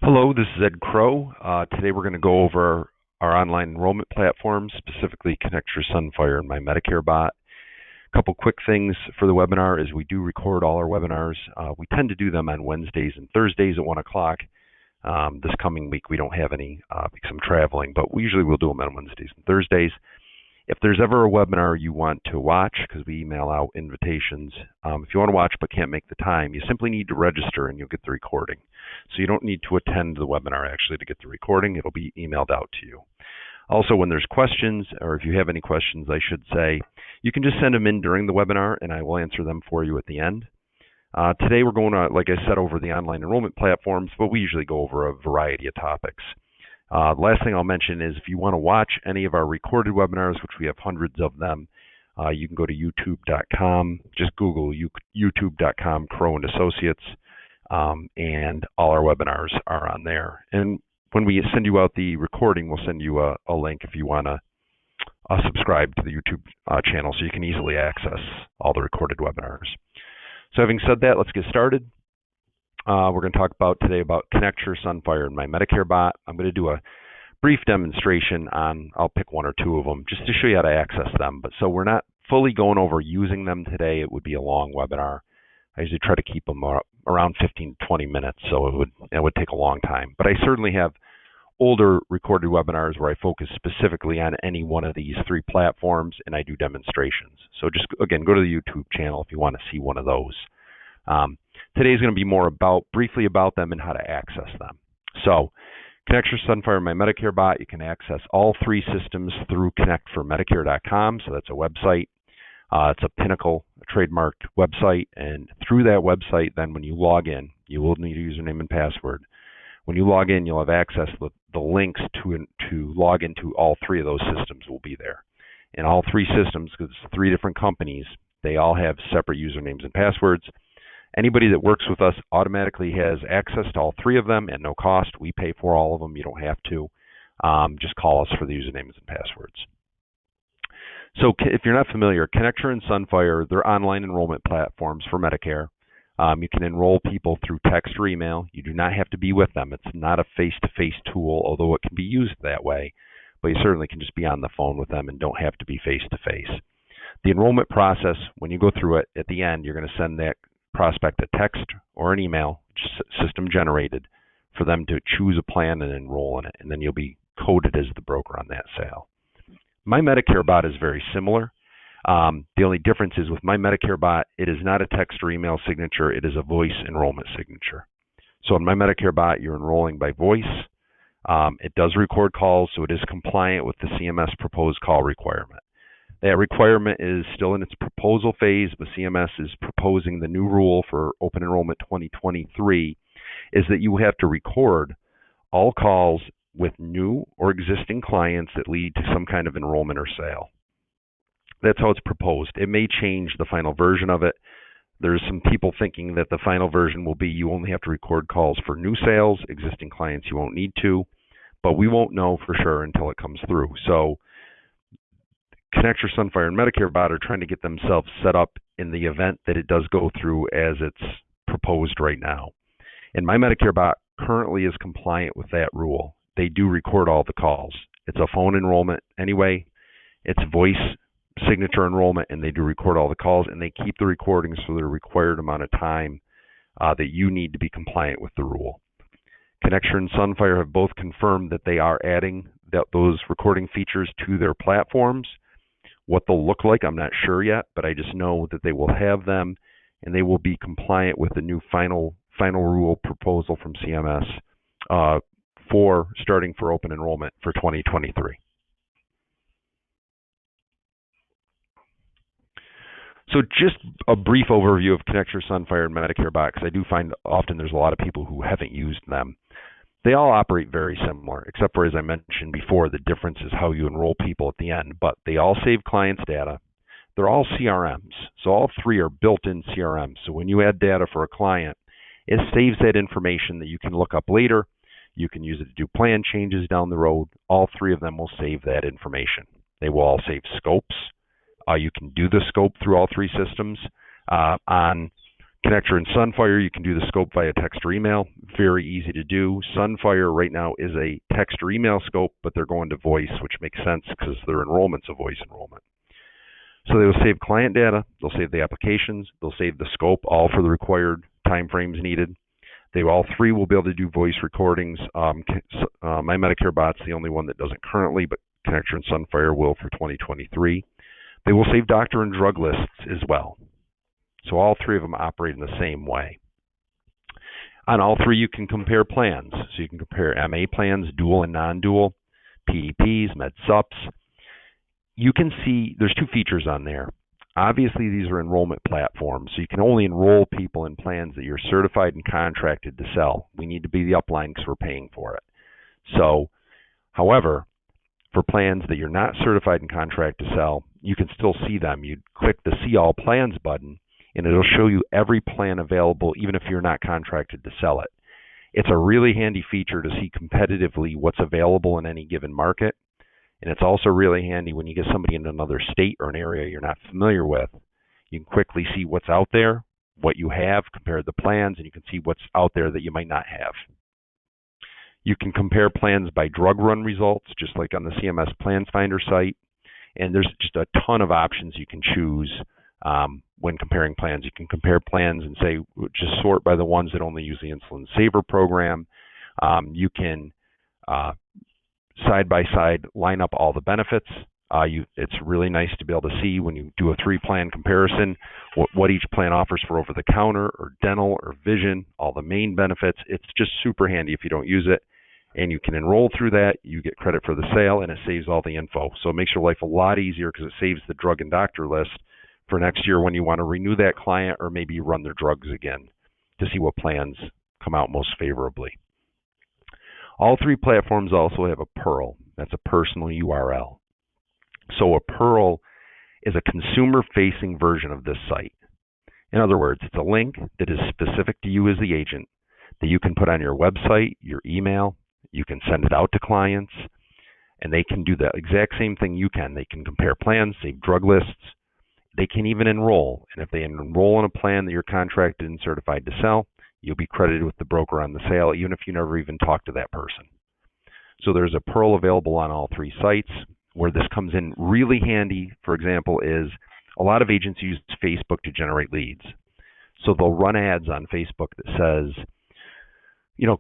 Hello, this is Ed Crow. Today we're going to go over our online enrollment platforms, specifically Connecture, Sunfire, and MyMedicareBot. A couple quick things for the webinar is we do record all our webinars. We tend to do them on Wednesdays and Thursdays at 1 o'clock. This coming week we don't have any because I'm traveling, but usually we'll do them on Wednesdays and Thursdays. If there's ever a webinar you want to watch, because we email out invitations, if you want to watch but can't make the time, you simply need to register and you'll get the recording. So you don't need to attend the webinar actually to get the recording. It'll be emailed out to you. Also, when there's questions, or if you have any questions, I should say, you can just send them in during the webinar and I will answer them for you at the end. Today we're going to, like I said, over the online enrollment platforms, but we usually go over a variety of topics. The last thing I'll mention is if you want to watch any of our recorded webinars, which we have hundreds of them, you can go to youtube.com. Just Google youtube.com Crow and Associates, and all our webinars are on there. And when we send you out the recording, we'll send you a link if you want to subscribe to the YouTube channel so you can easily access all the recorded webinars. So having said that, let's get started. We're going to talk today about Connecture, Sunfire, and MyMedicareBot. I'm going to do a brief demonstration on, I'll pick one or two of them just to show you how to access them. But so we're not fully going over using them today. It would be a long webinar. I usually try to keep them around 15 to 20 minutes, so it would take a long time. But I certainly have older recorded webinars where I focus specifically on any one of these three platforms and I do demonstrations. So just, again, go to the YouTube channel if you want to see one of those. Today is going to be more briefly about them and how to access them. So, Connecture, Sunfire, and MyMedicareBot, you can access all three systems through connectformedicare.com. So that's a website. It's a Pinnacle, a trademarked website, and through that website, then when you log in, you will need a username and password. When you log in, you'll have access to the links to log into all three of those systems will be there. And all three systems, because it's three different companies, they all have separate usernames and passwords. Anybody that works with us automatically has access to all three of them at no cost. We pay for all of them. You don't have to. Just call us for the usernames and passwords. So if you're not familiar, Connecture and Sunfire, they're online enrollment platforms for Medicare. You can enroll people through text or email. You do not have to be with them. It's not a face-to-face tool, although it can be used that way. But you certainly can just be on the phone with them and don't have to be face-to-face. The enrollment process, when you go through it, at the end, you're going to send that prospect a text or an email, system generated, for them to choose a plan and enroll in it, and then you'll be coded as the broker on that sale. MyMedicareBot is very similar. The only difference is with MyMedicareBot, it is not a text or email signature, it is a voice enrollment signature. So in MyMedicareBot, you're enrolling by voice. It does record calls, so it is compliant with the CMS proposed call requirement. That requirement is still in its proposal phase, but CMS is proposing the new rule for Open Enrollment 2023 is that you have to record all calls with new or existing clients that lead to some kind of enrollment or sale. That's how it's proposed. It may change the final version of it. There's some people thinking that the final version will be you only have to record calls for new sales, existing clients you won't need to, but we won't know for sure until it comes through. So Connecture, Sunfire, and MedicareBot are trying to get themselves set up in the event that it does go through as it's proposed right now. And MyMedicareBot currently is compliant with that rule. They do record all the calls. It's a phone enrollment anyway. It's voice signature enrollment, and they do record all the calls, and they keep the recordings for the required amount of time that you need to be compliant with the rule. Connecture and Sunfire have both confirmed that they are adding those recording features to their platforms. What they'll look like, I'm not sure yet, but I just know that they will have them and they will be compliant with the new final rule proposal from CMS starting for open enrollment for 2023. So just a brief overview of Connecture, Sunfire, and MedicareBot, because I do find often there's a lot of people who haven't used them. They all operate very similar, except for, as I mentioned before, the difference is how you enroll people at the end. But they all save clients' data. They're all CRMs. So all three are built-in CRMs. So when you add data for a client, it saves that information that you can look up later. You can use it to do plan changes down the road. All three of them will save that information. They will all save scopes. You can do the scope through all three systems. On Connecture and Sunfire, you can do the scope via text or email. Very easy to do. Sunfire right now is a text or email scope, but they're going to voice, which makes sense because their enrollment's a voice enrollment. So they will save client data, they'll save the applications, they'll save the scope, all for the required timeframes needed. All three will be able to do voice recordings. MyMedicareBot's the only one that doesn't currently, but Connecture and Sunfire will for 2023. They will save doctor and drug lists as well. So all three of them operate in the same way. On all three, you can compare plans. So you can compare MA plans, dual and non-dual, PDPs, med sups. You can see there's two features on there. Obviously, these are enrollment platforms, so you can only enroll people in plans that you're certified and contracted to sell. We need to be the upline because we're paying for it. So, however, for plans that you're not certified and contracted to sell, you can still see them. You click the See All Plans button, and it'll show you every plan available, even if you're not contracted to sell it. It's a really handy feature to see competitively what's available in any given market. And it's also really handy when you get somebody in another state or an area you're not familiar with. You can quickly see what's out there, what you have, compare the plans, and you can see what's out there that you might not have. You can compare plans by drug run results, just like on the CMS Plans Finder site. And there's just a ton of options you can choose when comparing plans. You can compare plans and say, just sort by the ones that only use the Insulin Saver program. You can side by side line up all the benefits. It's really nice to be able to see when you do a three-plan comparison what each plan offers for over-the-counter or dental or vision, all the main benefits. It's just super handy if you don't use it. And you can enroll through that. You get credit for the sale, and it saves all the info. So it makes your life a lot easier because it saves the drug and doctor list for next year when you want to renew that client or maybe run their drugs again to see what plans come out most favorably. All three platforms also have a PURL. That's a personal URL. So a PURL is a consumer-facing version of this site. In other words, it's a link that is specific to you as the agent that you can put on your website, your email. You can send it out to clients, and they can do the exact same thing you can. They can compare plans, save drug lists. They can even enroll. And if they enroll in a plan that you're contracted and certified to sell, you'll be credited with the broker on the sale, even if you never even talk to that person. So there's a PURL available on all three sites. Where this comes in really handy, for example, is a lot of agents use Facebook to generate leads. So they'll run ads on Facebook that says,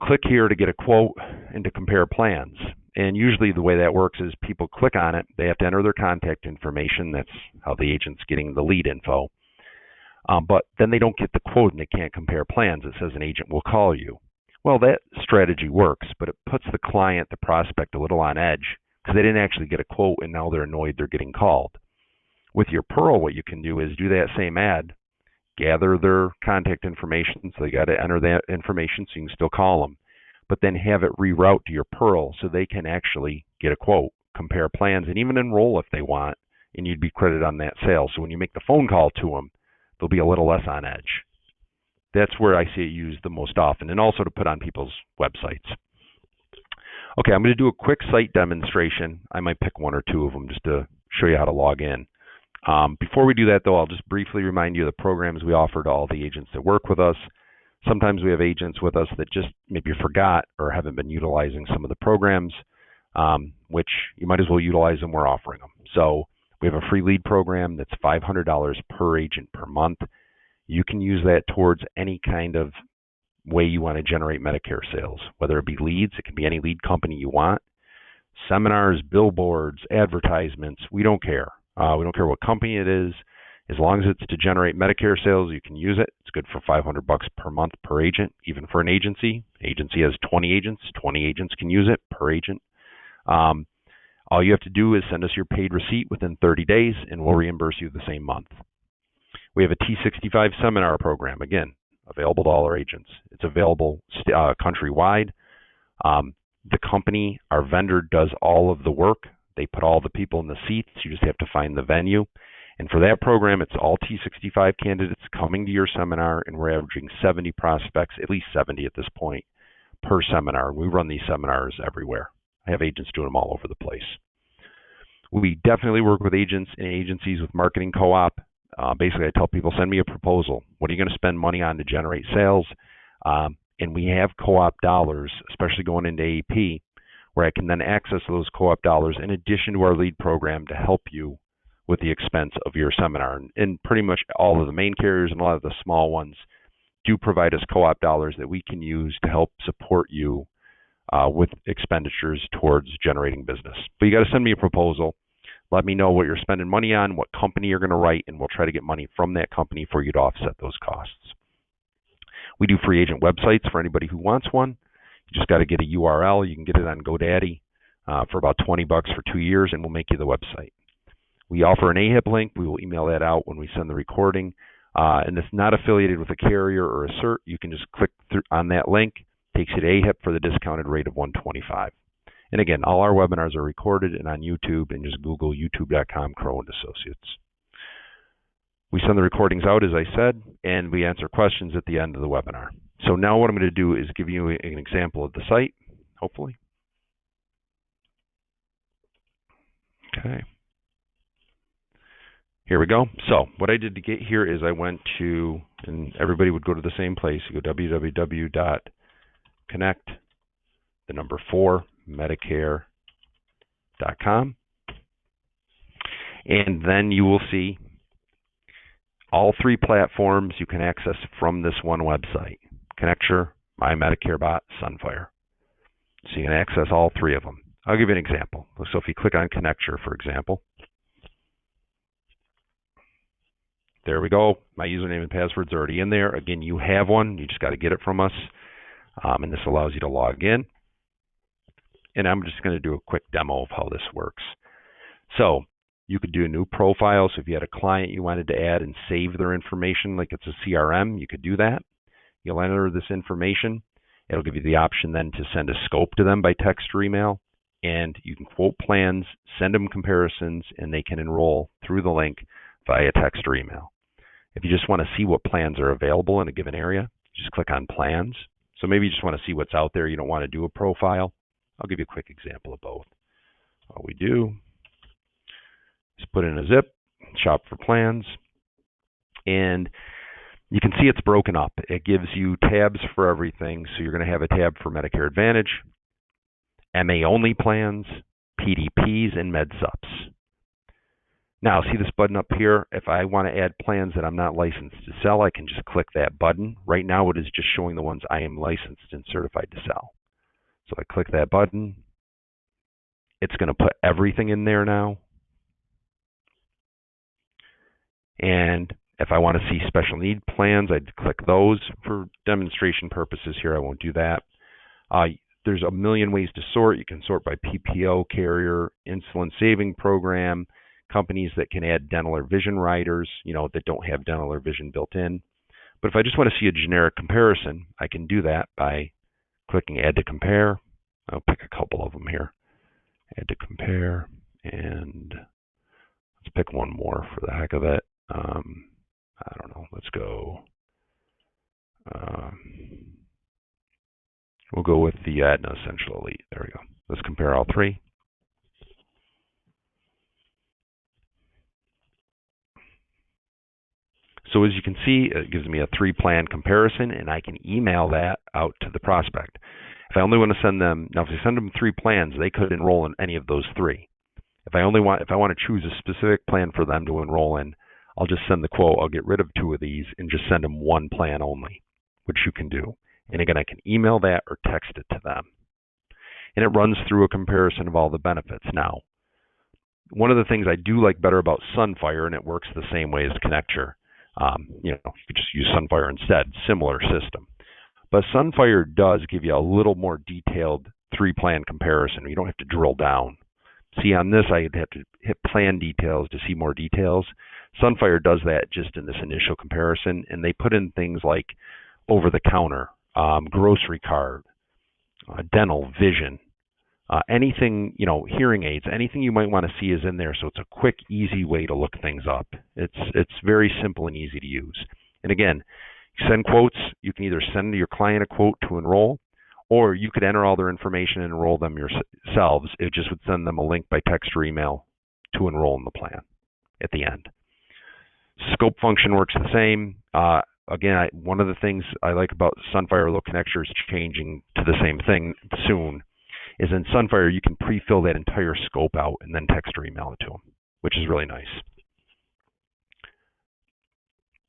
click here to get a quote and to compare plans. And usually the way that works is people click on it. They have to enter their contact information. That's how the agent's getting the lead info. But then they don't get the quote and they can't compare plans. It says an agent will call you. Well, that strategy works, but it puts the client, the prospect, a little on edge because they didn't actually get a quote and now they're annoyed they're getting called. With your PURL, what you can do is do that same ad, gather their contact information, so they got to enter that information so you can still call them, but then have it reroute to your PURL so they can actually get a quote, compare plans, and even enroll if they want, and you'd be credited on that sale. So when you make the phone call to them, they'll be a little less on edge. That's where I see it used the most often, and also to put on people's websites. Okay, I'm going to do a quick site demonstration. I might pick one or two of them just to show you how to log in. Before we do that, though, I'll just briefly remind you of the programs we offer to all the agents that work with us. Sometimes we have agents with us that just maybe forgot or haven't been utilizing some of the programs, which you might as well utilize them. We're offering them. So we have a free lead program that's $500 per agent per month. You can use that towards any kind of way you want to generate Medicare sales, whether it be leads. It can be any lead company you want. Seminars, billboards, advertisements, we don't care. We don't care what company it is. As long as it's to generate Medicare sales, you can use it. It's good for $500 per month per agent, even for an agency. Agency has 20 agents. 20 agents can use it per agent. All you have to do is send us your paid receipt within 30 days, and we'll reimburse you the same month. We have a T65 seminar program, again, available to all our agents. It's available countrywide. The company, our vendor, does all of the work. They put all the people in the seats. You just have to find the venue. And for that program, it's all T65 candidates coming to your seminar, and we're averaging 70 prospects, at least 70 at this point, per seminar. We run these seminars everywhere. I have agents doing them all over the place. We definitely work with agents and agencies with marketing co-op. Basically, I tell people, send me a proposal. What are you going to spend money on to generate sales? And we have co-op dollars, especially going into AEP, where I can then access those co-op dollars in addition to our lead program to help you with the expense of your seminar. And pretty much all of the main carriers and a lot of the small ones do provide us co-op dollars that we can use to help support you with expenditures towards generating business. But you got to send me a proposal. Let me know what you're spending money on, what company you're going to write, and we'll try to get money from that company for you to offset those costs. We do free agent websites for anybody who wants one. You just got to get a URL. You can get it on GoDaddy for about $20 for 2 years, and we'll make you the website. We offer an AHIP link. We will email that out when we send the recording. And it's not affiliated with a carrier or a cert. You can just click through on that link. It takes you to AHIP for the discounted rate of $125. And again, all our webinars are recorded and on YouTube, and just Google youtube.com Crow and Associates. We send the recordings out, as I said, and we answer questions at the end of the webinar. So now what I'm going to do is give you an example of the site, hopefully. Okay. Here we go. So what I did to get here is I went to, and everybody would go to the same place. You go www.connect, the number 4, Medicare.com. And then you will see all 3 platforms you can access from this one website: Connecture, MyMedicareBot, Sunfire. So you can access all 3 of them. I'll give you an example. So if you click on Connecture, for example, there we go. My username and password's already in there. Again, you have one. You just got to get it from us. And this allows you to log in. And I'm just going to do a quick demo of how this works. So you could do a new profile. So if you had a client you wanted to add and save their information like it's a CRM, you could do that. You'll enter this information. It'll give you the option then to send a scope to them by text or email. And you can quote plans, send them comparisons, and they can enroll through the link via text or email. If you just want to see what plans are available in a given area, just click on plans. So maybe you just want to see what's out there. You don't want to do a profile. I'll give you a quick example of both. All we do is put in a zip, shop for plans, and you can see it's broken up. It gives you tabs for everything. So you're going to have a tab for Medicare Advantage, MA only plans, PDPs, and MedSups. Now, see this button up here? If I want to add plans that I'm not licensed to sell, I can just click that button. Right now, it is just showing the ones I am licensed and certified to sell. So I click that button. It's going to put everything in there now. And if I want to see special need plans, I'd click those. For demonstration purposes here, I won't do that. There's a million ways to sort. You can sort by PPO, carrier, insulin saving program, companies that can add dental or vision riders, that don't have dental or vision built in. But if I just want to see a generic comparison, I can do that by clicking Add to Compare. I'll pick a couple of them here. Add to Compare, and let's pick one more for the heck of it. I don't know. Let's go. We'll go with the Aetna Essential Elite. There we go. Let's compare all 3. So as you can see, it gives me a 3-plan comparison, and I can email that out to the prospect. If I only want to send them, now if I send them 3 plans, they could enroll in any of those 3. If I want to choose a specific plan for them to enroll in, I'll just send the quote. I'll get rid of 2 of these and just send them 1 plan only, which you can do. And again, I can email that or text it to them. And it runs through a comparison of all the benefits. Now, one of the things I do like better about Sunfire, and it works the same way as Connecture, you could just use Sunfire instead, similar system. But Sunfire does give you a little more detailed 3-plan comparison. You don't have to drill down. See, on this, I'd have to hit plan details to see more details. Sunfire does that just in this initial comparison, and they put in things like over-the-counter, grocery card, dental, vision, anything, hearing aids, anything you might want to see is in there. So it's a quick, easy way to look things up. It's very simple and easy to use. And again, send quotes. You can either send your client a quote to enroll, or you could enter all their information and enroll them yourselves. It just would send them a link by text or email to enroll in the plan at the end. Scope function works the same. Again, one of the things I like about Sunfire, although Connecture is changing to the same thing soon, is in Sunfire you can pre-fill that entire scope out and then text or email it to them, which is really nice.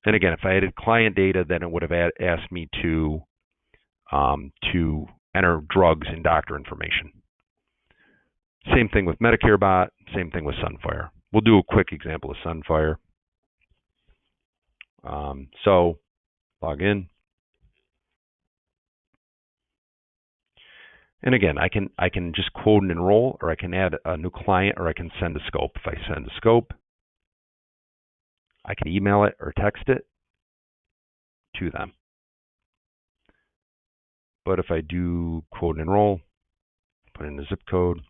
And again, if I added client data, then it would have asked me to enter drugs and doctor information. Same thing with MedicareBot, same thing with Sunfire. We'll do a quick example of Sunfire. So log in. And again, I can just quote and enroll, or I can add a new client, or I can send a scope. If I send a scope, I can email it or text it to them. But if I do quote and enroll, put in the zip code.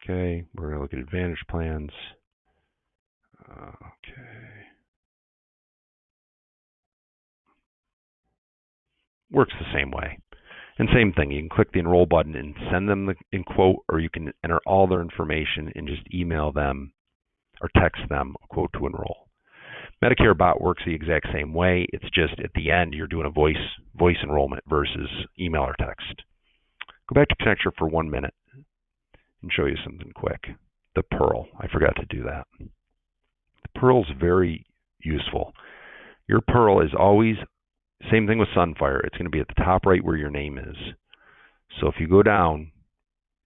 Okay, we're going to look at Advantage plans. Okay. Works the same way. And same thing, you can click the enroll button and send them in quote, or you can enter all their information and just email them or text them a quote to enroll. MedicareBot works the exact same way. It's just at the end you're doing a voice enrollment versus email or text. Go back to Connecture for 1 minute and show you something quick. The PURL. I forgot to do that. The PURL is very useful. Your PURL is always, same thing with Sunfire, it's going to be at the top right where your name is. So if you go down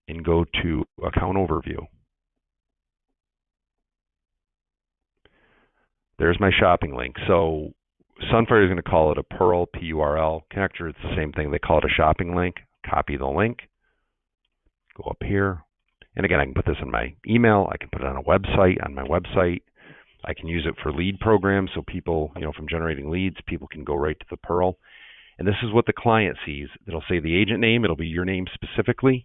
and go to Account Overview, there's my shopping link. So Sunfire is going to call it a PURL, P-U-R-L. Connecture, it's the same thing. They call it a shopping link. Copy the link. Go up here. And again, I can put this in my email. I can put it on a website, on my website. I can use it for lead programs. So people, from generating leads, people can go right to the PURL. And this is what the client sees. It'll say the agent name. It'll be your name specifically.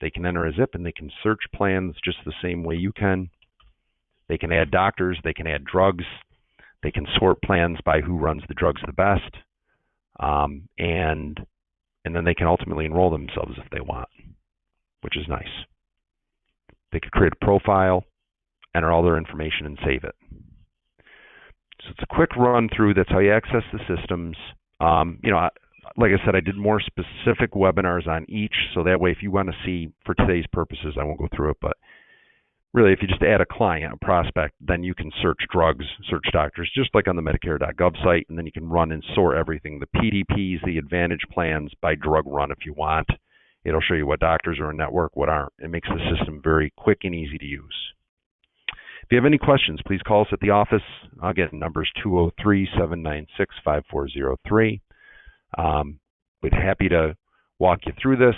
They can enter a zip and they can search plans just the same way you can. They can add doctors. They can add drugs. They can sort plans by who runs the drugs the best, and then they can ultimately enroll themselves if they want, which is nice. They could create a profile, enter all their information, and save it. So it's a quick run through. That's how you access the systems. Like I said, I did more specific webinars on each, so that way if you want to see, for today's purposes, I won't go through it, but really, if you just add a client, a prospect, then you can search drugs, search doctors, just like on the Medicare.gov site, and then you can run and sort everything, the PDPs, the Advantage plans by drug run if you want. It'll show you what doctors are in network, what aren't. It makes the system very quick and easy to use. If you have any questions, please call us at the office. Again, numbers 203-796-5403. We'd be happy to walk you through this.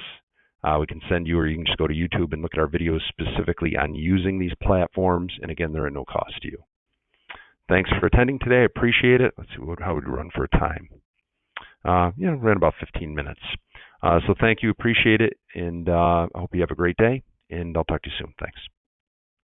We can send you, or you can just go to YouTube and look at our videos specifically on using these platforms. And again, they're at no cost to you. Thanks for attending today. I appreciate it. Let's see how we'd run for a time. Ran about 15 minutes. So thank you. Appreciate it. And I hope you have a great day. And I'll talk to you soon. Thanks.